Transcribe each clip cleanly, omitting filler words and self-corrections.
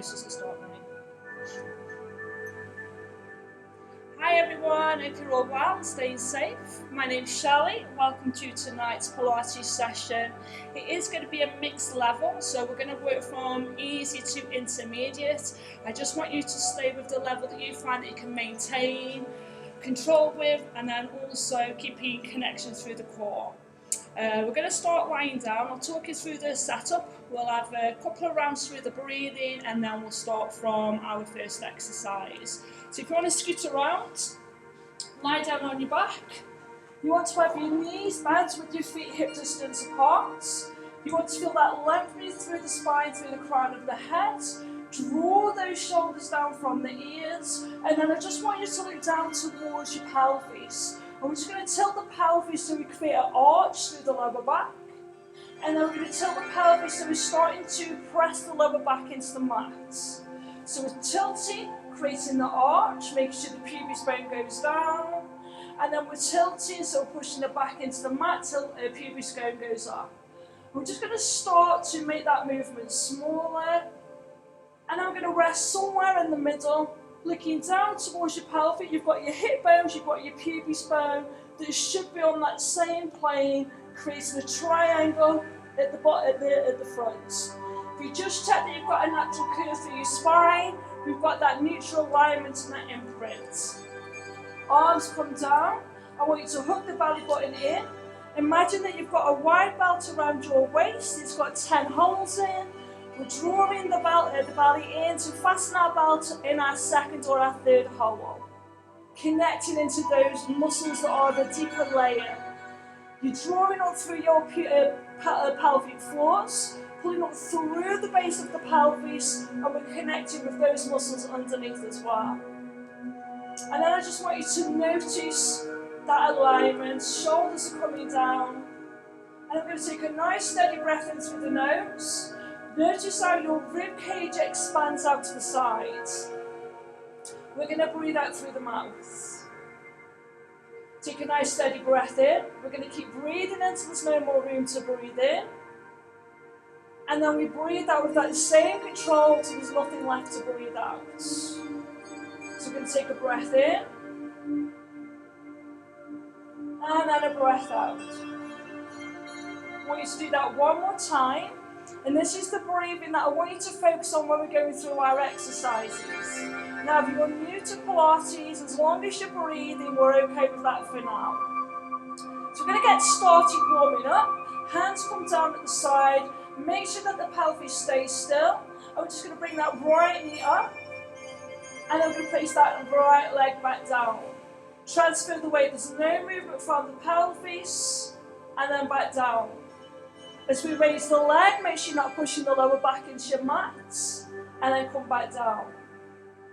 voice doesn't start running. Hi everyone, hope you're all well and staying safe. My name's Shelly. Welcome to tonight's Pilates session. It is going to be a mixed level, so we're going to work from easy to intermediate. I just want you to stay with the level that you find that you can maintain, control with, and then also keeping connection through the core. We're going to start lying down. I'll talk you through the setup. We'll have a couple of rounds through the breathing and then we'll start from our first exercise. So if you want to scoot around, lie down on your back. You want to have your knees bent with your feet hip distance apart. You want to feel that lengthening through the spine, through the crown of the head. Draw those shoulders down from the ears, and then I just want you to look down towards your pelvis. And we're just going to tilt the pelvis so we create an arch through the lower back. And then we're going to tilt the pelvis so we're starting to press the lower back into the mat. So we're tilting, creating the arch, making sure the pubic bone goes down. And then we're tilting, so we're pushing the back into the mat till the pubic bone goes up. We're just going to start to make that movement smaller. And then we're going to rest somewhere in the middle, looking down towards your pelvic. You've got your hip bones, you've got your pubic bone that should be on that same plane, creating a triangle at the bottom, at the front. If you just check that you've got a natural curve through your spine, we've got that neutral alignment and that imprint. Arms come down. I want you to hook the belly button in. Imagine that you've got a wide belt around your waist. It's got 10 holes in. We're drawing the belly in to fasten our belt in our second or our third hole. Connecting into those muscles that are the deeper layer. You're drawing up through your pelvic floors, pulling up through the base of the pelvis, and we're connecting with those muscles underneath as well. And then I just want you to notice that alignment, shoulders are coming down. And I'm going to take a nice steady breath in through the nose. Notice how your rib cage expands out to the sides. We're going to breathe out through the mouth. Take a nice steady breath in. We're going to keep breathing until there's no more room to breathe in. And then we breathe out with that same control until there's nothing left to breathe out. So we're going to take a breath in. And then a breath out. I want you to do that one more time. And this is the breathing that I want you to focus on when we're going through our exercises. Now, if you're new to Pilates, as long as you're breathing, we're okay with that for now. So we're going to get started warming up. Hands come down at the side. Make sure that the pelvis stays still. And we're just going to bring that right knee up. And then we're going to place that right leg back down. Transfer the weight. There's no movement from the pelvis. And then back down. As we raise the leg, make sure you're not pushing the lower back into your mat, and then come back down.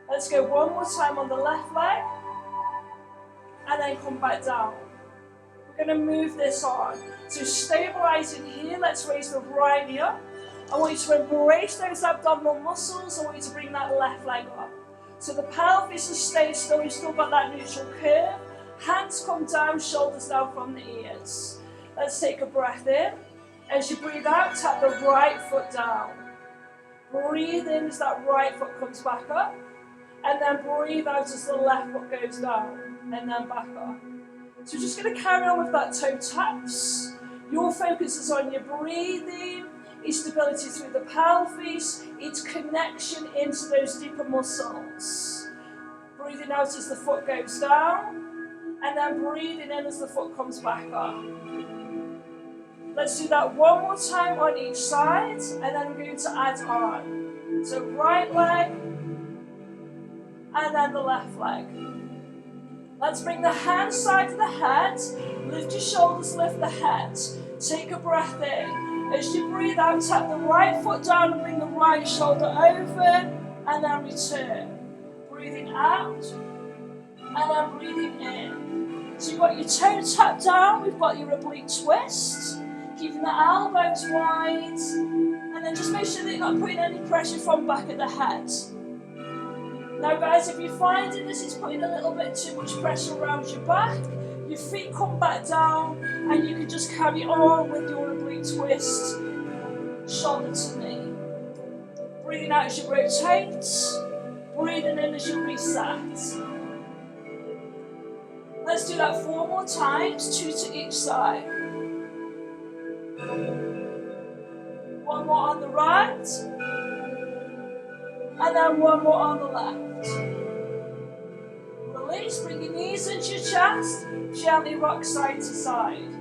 Let's go one more time on the left leg, and then come back down. We're going to move this on. So stabilizing here, let's raise the right knee up. I want you to embrace those abdominal muscles. I want you to bring that left leg up. So the pelvis will stay still, you've still got that neutral curve. Hands come down, shoulders down from the ears. Let's take a breath in. As you breathe out, tap the right foot down. Breathe in as that right foot comes back up. And then breathe out as the left foot goes down. And then back up. So we're just going to carry on with that toe taps. Your focus is on your breathing, its stability through the pelvis, its connection into those deeper muscles. Breathing out as the foot goes down. And then breathing in as the foot comes back up. Let's do that one more time on each side, and then we're going to add on. So right leg, and then the left leg. Let's bring the hand side to the head, lift your shoulders, lift the head. Take a breath in. As you breathe out, tap the right foot down and bring the right shoulder over, and then return. Breathing out, and then breathing in. So you've got your toe tapped down, we've got your oblique twist. Keeping the elbows wide, and then just make sure that you're not putting any pressure from back at the head. Now guys, if you're finding this is putting a little bit too much pressure around your back, your feet come back down, and you can just carry on with your oblique twist, shoulder to knee. Breathing out as you rotate. Breathing in as you reset. Let's do that 4 more times, 2 to each side. 1 more on the right. And then 1 more on the left. Release, bring your knees into your chest. Gently rock side to side.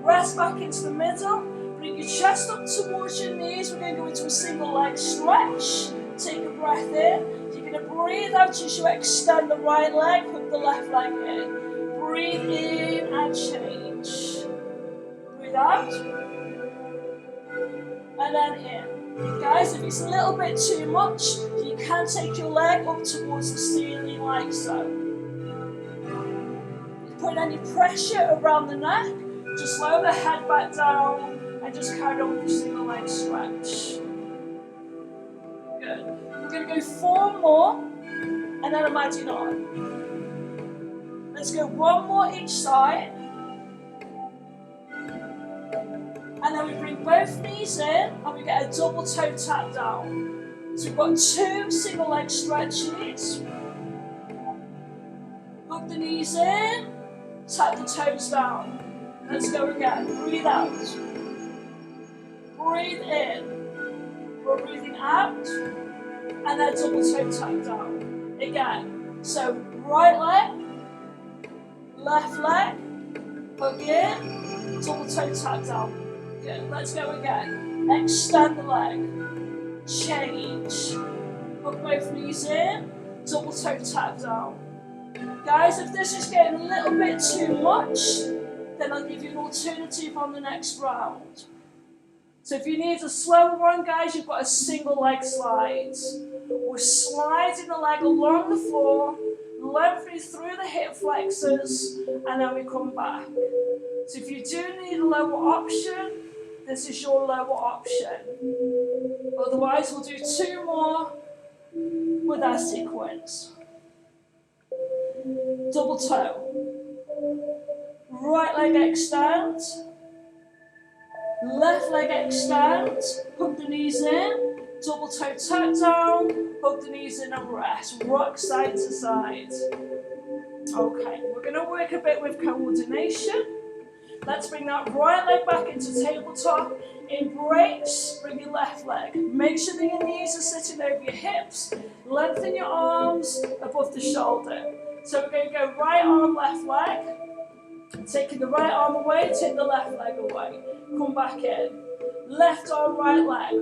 Rest back into the middle. Bring your chest up towards your knees. We're going to go into a single leg stretch. Take a breath in. You're going to breathe out as you extend the right leg, hook the left leg in. Breathe in and change. Breathe out. And then in. Guys, if it's a little bit too much, you can take your leg up towards the ceiling like so. If you put any pressure around the neck, just lower the head back down and just carry on with your single leg stretch. Good. We're going to go 4 more and then imagine on. Let's go 1 more each side. And then we bring both knees in and we get a double toe tap down. So we've got 2 single leg stretches. Hook the knees in, tap the toes down. Let's go again. Breathe out. Breathe in. We're breathing out. And then double toe tap down. Again. So right leg, left leg, hook in, double toe tap down. Good. Let's go again. Extend the leg. Change. Hook both knees in, double toe tap down. Guys, if this is getting a little bit too much, then I'll give you an alternative on the next round. So if you need a slower one, guys, you've got a single leg slide. We're sliding the leg along the floor, lengthening through the hip flexors, and then we come back. So if you do need a lower option, this is your lower option. Otherwise, we'll do 2 more with our sequence. Double toe. Right leg extend. Left leg extend. Hook the knees in. Double toe tap down. Hook the knees in and rest. Rock side to side. Okay, we're going to work a bit with coordination. Let's bring that right leg back into tabletop. Embrace, bring your left leg. Make sure that your knees are sitting over your hips. Lengthen your arms above the shoulder. So we're going to go right arm, left leg. Taking the right arm away, take the left leg away. Come back in. Left arm, right leg.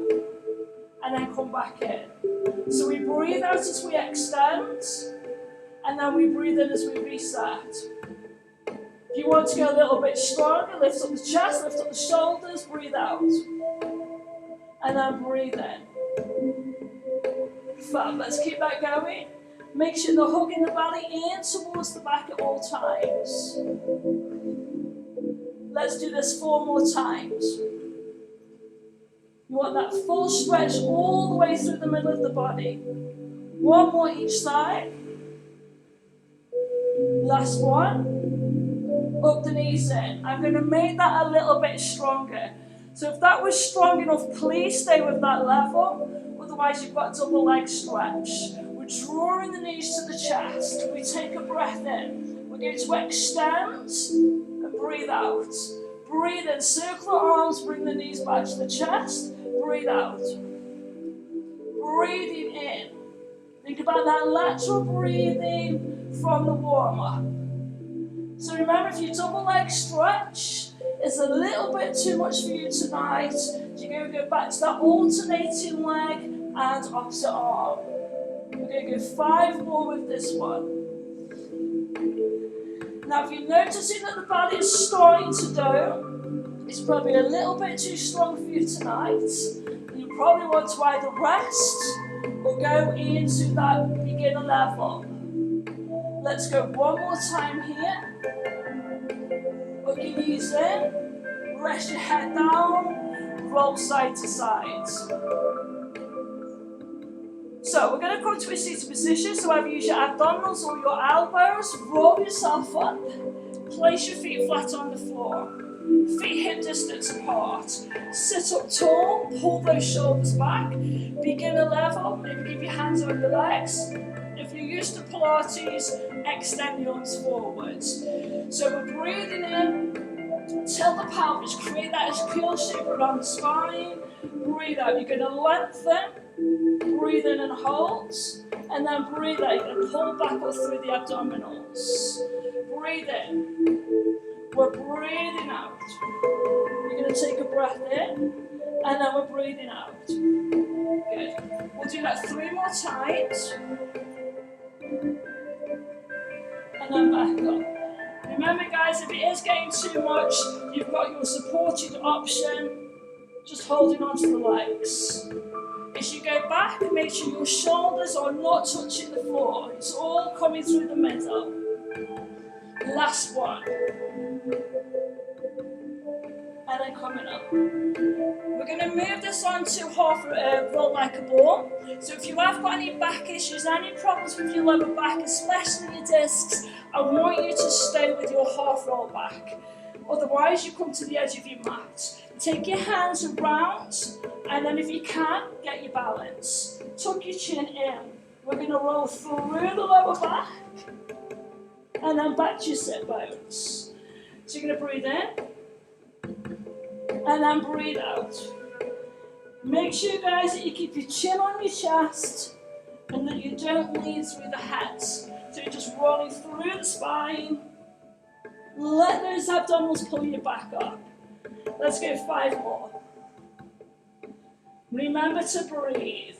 And then come back in. So we breathe out as we extend. And then we breathe in as we reset. If you want to go a little bit stronger, lift up the chest, lift up the shoulders, breathe out. And then breathe in. Fab, let's keep that going. Make sure the hug in the belly in towards the back at all times. Let's do this 4 more times. You want that full stretch all the way through the middle of the body. 1 more each side. Last one. Up the knees in. I'm going to make that a little bit stronger. So if that was strong enough, please stay with that level. Otherwise, you've got double leg stretch. We're drawing the knees to the chest. We take a breath in. We're going to extend and breathe out. Breathe in. Circle the arms. Bring the knees back to the chest. Breathe out. Breathing in. Think about that lateral breathing from the warm-up. So remember, if your double leg stretch is a little bit too much for you tonight, you're going to go back to that alternating leg and opposite arm. We're going to go 5 more with this one. Now, if you're noticing that the belly is starting to do, it's probably a little bit too strong for you tonight. You probably want to either rest or go into that beginner level. Let's go 1 more time here. Hook your knees in, rest your head down, roll side to side. So we're going to come to a seated position, so either use your abdominals or your elbows, roll yourself up, place your feet flat on the floor. Feet hip distance apart. Sit up tall, pull those shoulders back. Beginner level, maybe keep your hands on your legs. If you're used to Pilates, extend the arms forwards. So we're breathing in, tilt the pelvis, create that SQL shape around the spine. Breathe out, you're going to lengthen, breathe in and hold, and then breathe out, you're going to pull back up through the abdominals. Breathe in, we're breathing out. You're going to take a breath in, and then we're breathing out. Good. We'll do that 3 more times. And then back up. Remember guys, if it is getting too much, you've got your supported option, just holding onto the legs. As you go back, make sure your shoulders are not touching the floor. It's all coming through the middle. Last one. And then coming up. We're going to move this on to half roll like a ball. So if you have got any back issues, any problems with your lower back, especially your discs, I want you to stay with your half roll back. Otherwise, you come to the edge of your mat. Take your hands around, and then if you can, get your balance. Tuck your chin in. We're going to roll through the lower back, and then back to your sit bones. So you're going to breathe in, and then breathe out. Make sure, guys, that you keep your chin on your chest, and that you don't lean through the head. So you're just rolling through the spine. Let those abdominals pull you back up. Let's go 5 more. Remember to breathe.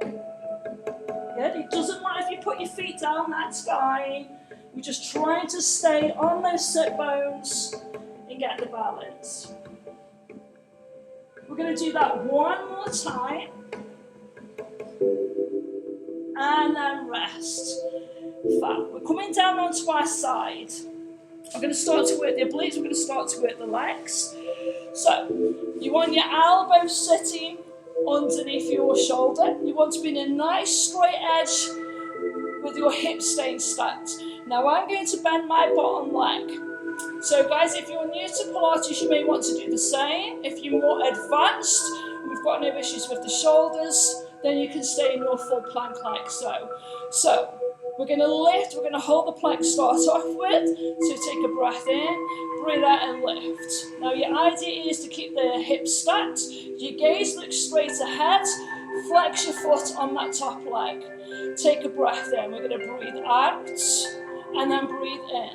Good. It doesn't matter if you put your feet down, that's fine. We're just trying to stay on those sit bones and get the balance. We're going to do that 1 more time. And then rest. Fab. We're coming down onto our side. We're going to start to work the obliques, we're going to start to work the legs. So, you want your elbow sitting underneath your shoulder. You want to be in a nice straight edge with your hips staying stacked. Now I'm going to bend my bottom leg. So guys, if you're new to Pilates, you may want to do the same. If you're more advanced, and we've got no issues with the shoulders, then you can stay in your full plank like so. So, we're going to lift, we're going to hold the plank start off with, so take a breath in, breathe out and lift. Now your idea is to keep the hips stacked, your gaze looks straight ahead, flex your foot on that top leg. Take a breath in, we're going to breathe out, and then breathe in.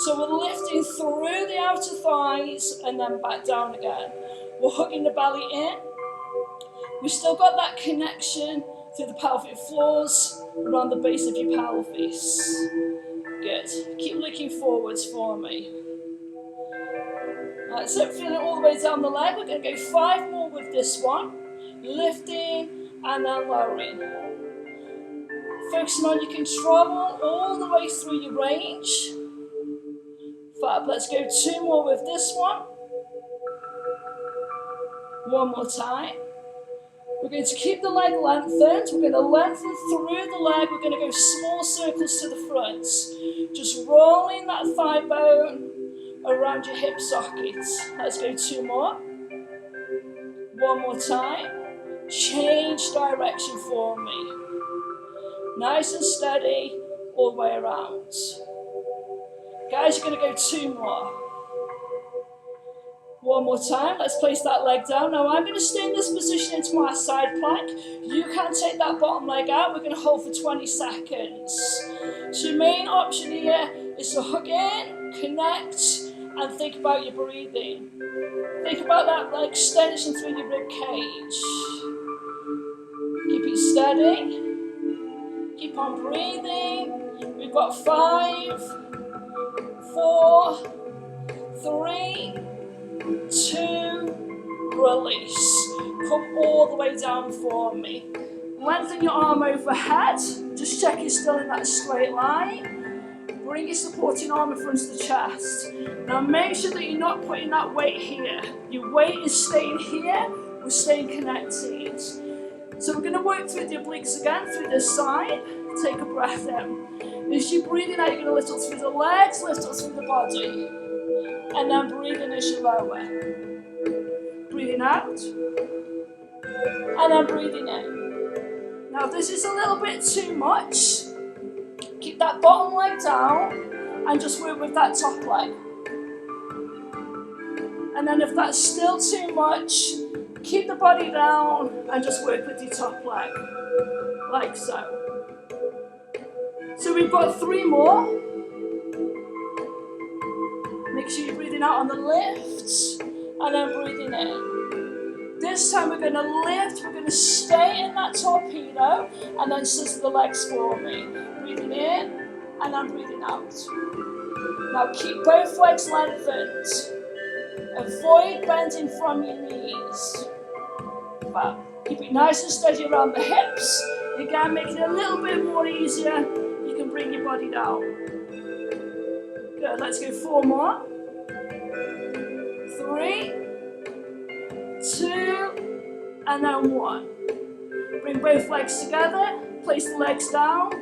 So we're lifting through the outer thighs, and then back down again. We're hooking the belly in, we've still got that connection through the pelvic floors, around the base of your pelvis. Good. Keep looking forwards for me. That's it, feeling all the way down the leg. We're going to go 5 more with this one. Lifting and then lowering. Focusing on your control all the way through your range. Fab. Let's go 2 more with this one. 1 more time. We're going to keep the leg lengthened. We're going to lengthen through the leg. We're going to go small circles to the front. Just rolling that thigh bone around your hip socket. Let's go 2 more. 1 more time. Change direction for me. Nice and steady all the way around. Guys, you're going to go 2 more. 1 more time, let's place that leg down. Now I'm going to stay in this position into my side plank. You can take that bottom leg out. We're going to hold for 20 seconds. So your main option here is to hook in, connect, and think about your breathing. Think about that extension through your rib cage. Keep it steady. Keep on breathing. We've got 5, 4, 3, 2, release. Come all the way down for me. Lengthen your arm overhead. Just check you're still in that straight line. Bring your supporting arm in front of the chest. Now make sure that you're not putting that weight here. Your weight is staying here. We're staying connected. So we're going to work through the obliques again, through this side. Take a breath in. As you're breathing out, you're going to lift up through the legs, lift up through the body. And then breathing as you lower. Breathing out. And then breathing in. Now if this is a little bit too much, keep that bottom leg down and just work with that top leg. And then if that's still too much, keep the body down and just work with your top leg, like so. So we've got 3 more. Make sure you're breathing out on the lift and then breathing in. This time we're going to lift, we're going to stay in that torpedo and then scissor the legs for me. Breathing in and then breathing out. Now keep both legs lengthened. Avoid bending from your knees. But keep it nice and steady around the hips. Again, make it a little bit more easier. You can bring your body down. Good, let's go 4 more. 3, 2, and then 1. Bring both legs together, place the legs down,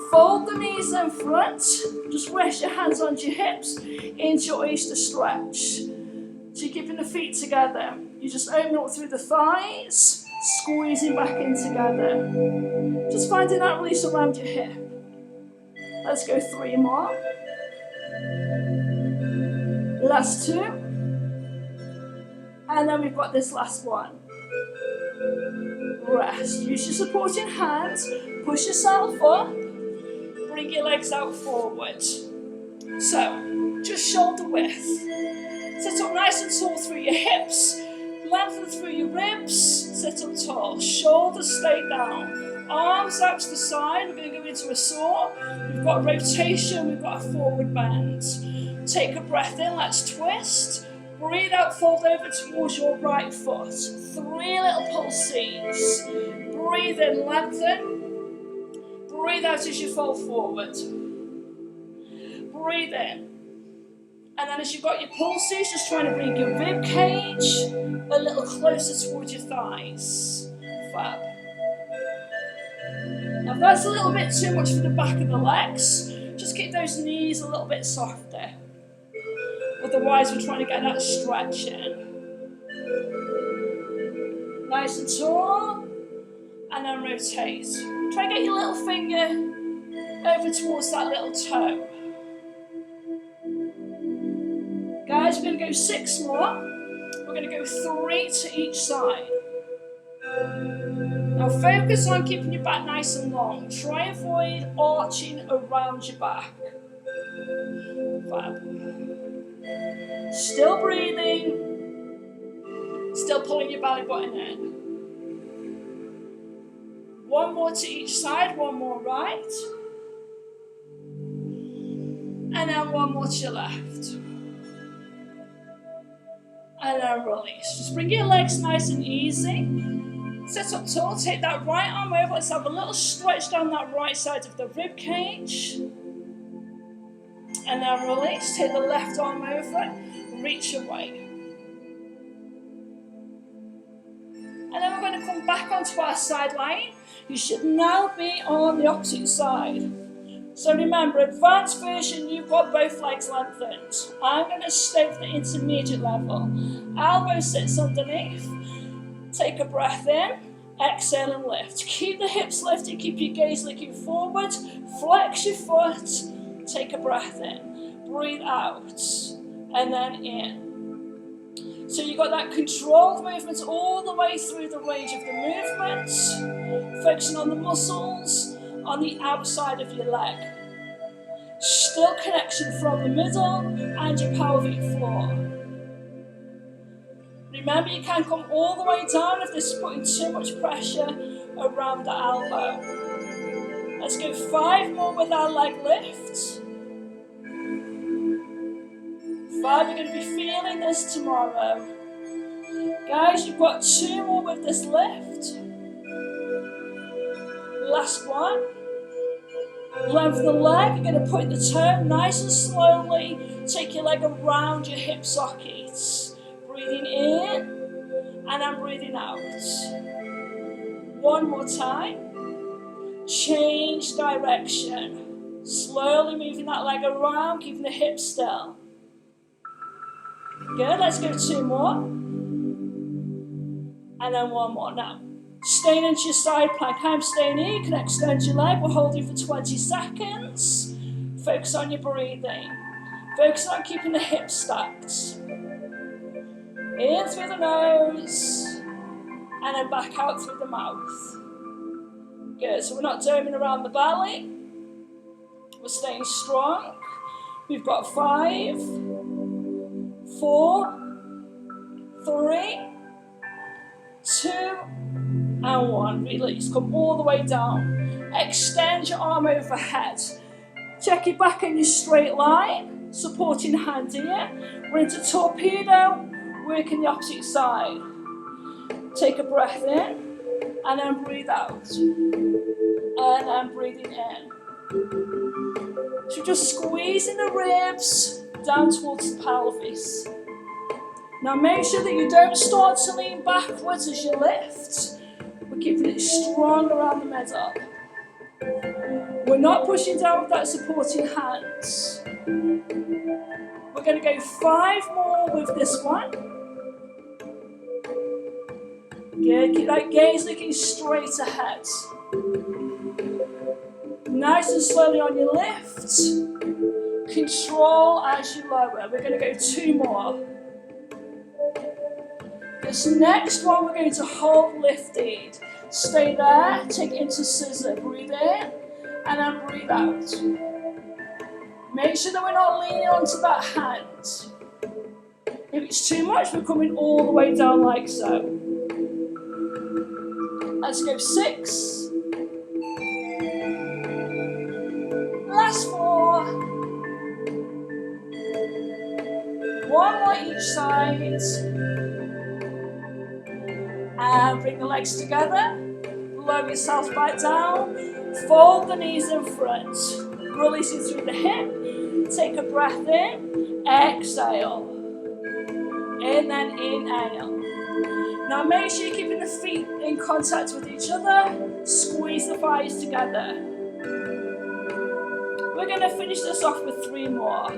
fold the knees in front, just rest your hands onto your hips into your oyster stretch. So you're keeping the feet together. You just open up through the thighs, squeezing back in together. Just finding that release around your hip. Let's go 3 more. Last 2. And then we've got this last one. Rest. Use your supporting hands. Push yourself up. Bring your legs out forward. So, just shoulder width. Sit up nice and tall through your hips. Lengthen through your ribs. Sit up tall. Shoulders stay down. Arms out to the side. We're going to go into a saw. We've got rotation. We've got a forward bend. Take a breath in. Let's twist. Breathe out. Fold over towards your right foot. 3 little pulses. Breathe in. Lengthen. Breathe out as you fold forward. Breathe in. And then as you've got your pulses, just trying to bring your rib cage a little closer towards your thighs. Fab. Now if that's a little bit too much for the back of the legs, just keep those knees a little bit softer. Otherwise we're trying to get that stretch in. Nice and tall. And then rotate. Try and get your little finger over towards that little toe. Guys, we're going to go 6 more. We're going to go 3 to each side. Now focus on keeping your back nice and long. Try and avoid arching around your back. Fab. Still breathing. Still pulling your belly button in. 1 more to each side, 1 more right. And then 1 more to your left. And then release. Just bring your legs nice and easy. Sit up tall, take that right arm over. Let's have a little stretch down that right side of the rib cage. And then release. Take the left arm over, reach away. And then we're going to come back onto our side line. You should now be on the opposite side. So remember, advanced version, you've got both legs lengthened. I'm going to stay with the intermediate level. Elbow sits underneath. Take a breath in. Exhale and lift. Keep the hips lifted. Keep your gaze looking forward. Flex your foot. Take a breath in. Breathe out. And then in. So you've got that controlled movement all the way through the range of the movements. Focusing on the muscles on the outside of your leg. Still connection from the middle and your pelvic floor. Remember, you can come all the way down if this is putting too much pressure around the elbow. Let's go 5 more with our leg lift. 5, you're going to be feeling this tomorrow. Guys, you've got 2 more with this lift. Last one. Lengthen the leg. You're going to point the toe nice and slowly. Take your leg around your hip sockets. Breathing in and then breathing out. 1 more time. Change direction. Slowly moving that leg around, keeping the hips still. Good, let's go 2 more. And then 1 more. Now, staying into your side plank. I'm staying here. You can extend your leg. We're holding for 20 seconds. Focus on your breathing. Focus on keeping the hips stacked. In through the nose. And then back out through the mouth. Good, so we're not doming around the belly. We're staying strong. We've got 5, 4, 3, 2, and 1. Release. Come all the way down. Extend your arm overhead. Check your back in your straight line. Supporting hand here. We're into torpedo. Working the opposite side. Take a breath in. And then breathe out. And then breathing in. So just squeezing the ribs down towards the pelvis. Now make sure that you don't start to lean backwards as you lift. We're keeping it strong around the middle. We're not pushing down with that supporting hands. We're going to go 5 more with this one. Good, keep that gaze looking straight ahead. Nice and slowly on your lift. Control as you lower. We're going to go 2 more. This next one we're going to hold lifted. Stay there, take it into scissor. Breathe in and then breathe out. Make sure that we're not leaning onto that hand. If it's too much, we're coming all the way down like so. Let's go 6. Last 4. 1 more each side. And bring the legs together. Lower yourself back down. Fold the knees in front. Releasing through the hip. Take a breath in. Exhale. In and inhale. Now make sure you're keeping the feet in contact with each other. Squeeze the thighs together. We're going to finish this off with 3 more.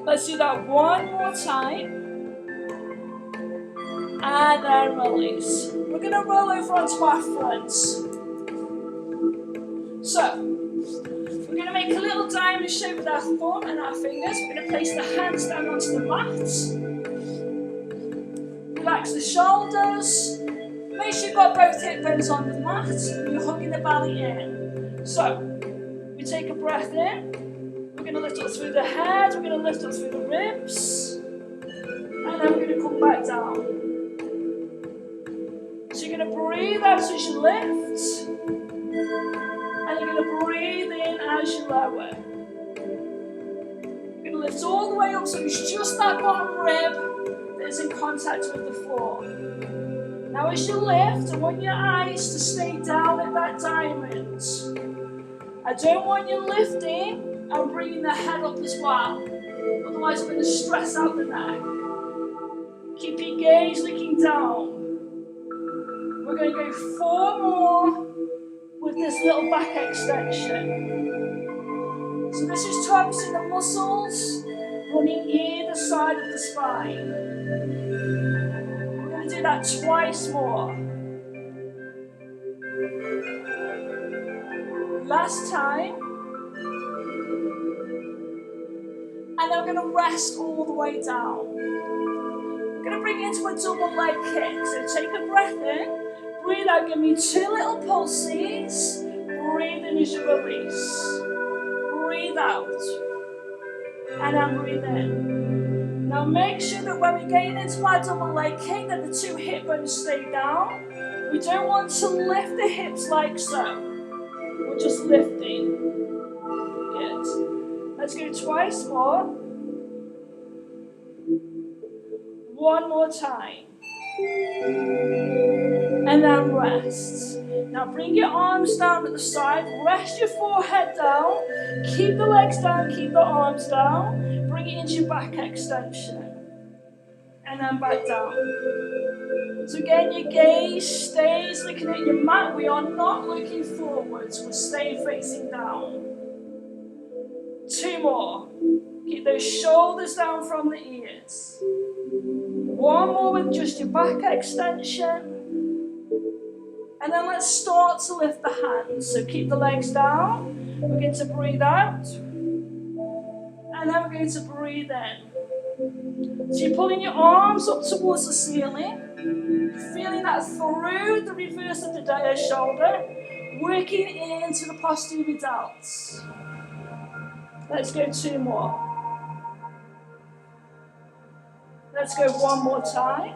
Let's do that 1 more time. And then release. We're going to roll over onto our fronts. So, we're going to make a little diamond shape with our thumb and our fingers. We're going to place the hands down onto the mat. Relax the shoulders. Make sure you've got both hip bones on the mat. You're hugging the belly in. So, we take a breath in. We're going to lift up through the head. We're going to lift up through the ribs. And then we're going to come back down. So you're going to breathe out as you lift. And you're going to breathe in as you lower. You're going to lift all the way up so it's just that bottom rib that is in contact with the floor. Now as you lift, I want your eyes to stay down at that diamond. I don't want you lifting and bringing the head up as well. Otherwise I'm going to stress out the neck. Keep your gaze looking down. We're going to go 4 more with this little back extension. So this is targeting the muscles running either side of the spine. We're going to do that twice more. Last time. And then we're going to rest all the way down. We're going to bring it into a double leg kick. So take a breath in. Breathe out, give me 2 little pulses. Breathe in as you release. Breathe out. And then breathe in. Now make sure that when we're getting into our double leg kick that the 2 hip bones stay down. We don't want to lift the hips like so. We're just lifting. Good. Let's go twice more. 1 more time. And then rest. Now bring your arms down at the side, rest your forehead down, keep the legs down, keep the arms down, bring it into your back extension. And then back down. So again, your gaze stays looking at your mat. We are not looking forwards, we're staying facing down. more. Keep those shoulders down from the ears. One more with just your back extension. And then let's start to lift the hands. So keep the legs down. We're going to breathe out. And then we're going to breathe in. So you're pulling your arms up towards the ceiling. Feeling that through the reverse of the diagonal shoulder. Working into the posterior delts. Let's go 2 more. Let's go 1 more time.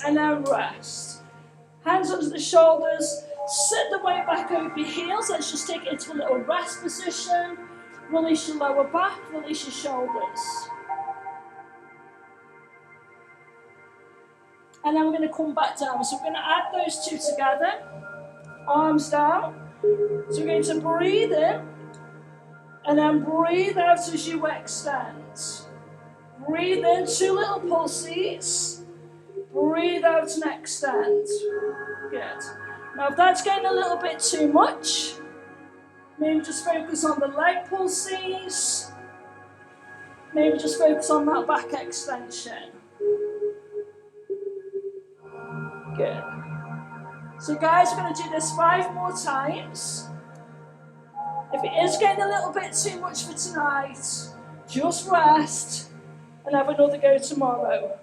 And then rest. Hands under the shoulders. Sit the weight back over your heels. Let's just take it into a little rest position. Release your lower back. Release your shoulders. And then we're going to come back down. So we're going to add those two together. Arms down. So we're going to breathe in. And then breathe out as you extend. Breathe in, 2 little pulses. Breathe out and extend. Good. Now if that's getting a little bit too much, maybe just focus on the leg pulses. Maybe just focus on that back extension. Good. So guys, we're going to do this 5 more times. If it is getting a little bit too much for tonight, just rest and have another go tomorrow.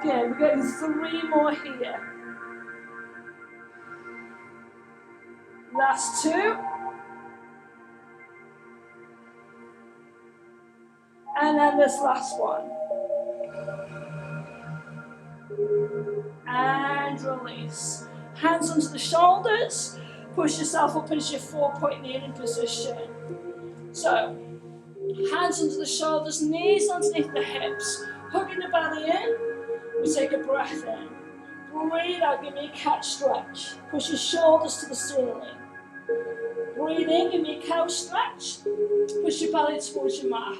Good, we're getting 3 more here. Last 2. And then this last one. And release. Hands under the shoulders. Push yourself up into your 4-point kneeling position. So, hands under the shoulders, knees underneath the hips. Hugging the belly in. We take a breath in. Breathe out, give me a cat stretch. Push your shoulders to the ceiling. Breathe in, give me a cow stretch. Push your belly towards your mat.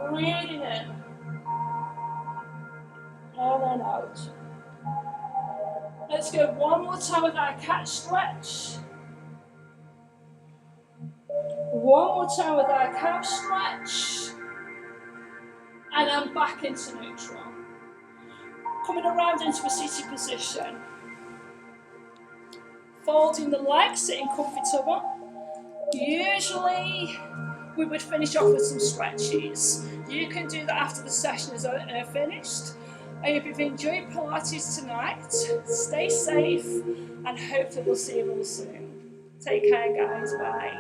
Breathing in. And then out. Let's go 1 more time with our cat stretch. 1 more time with our cow stretch. And then back into neutral. Coming around into a seated position. Folding the legs, sitting comfortable. Usually we would finish off with some stretches. You can do that after the session is finished. I hope you've enjoyed Pilates tonight. Stay safe and hopefully we'll see you all soon. Take care guys, bye.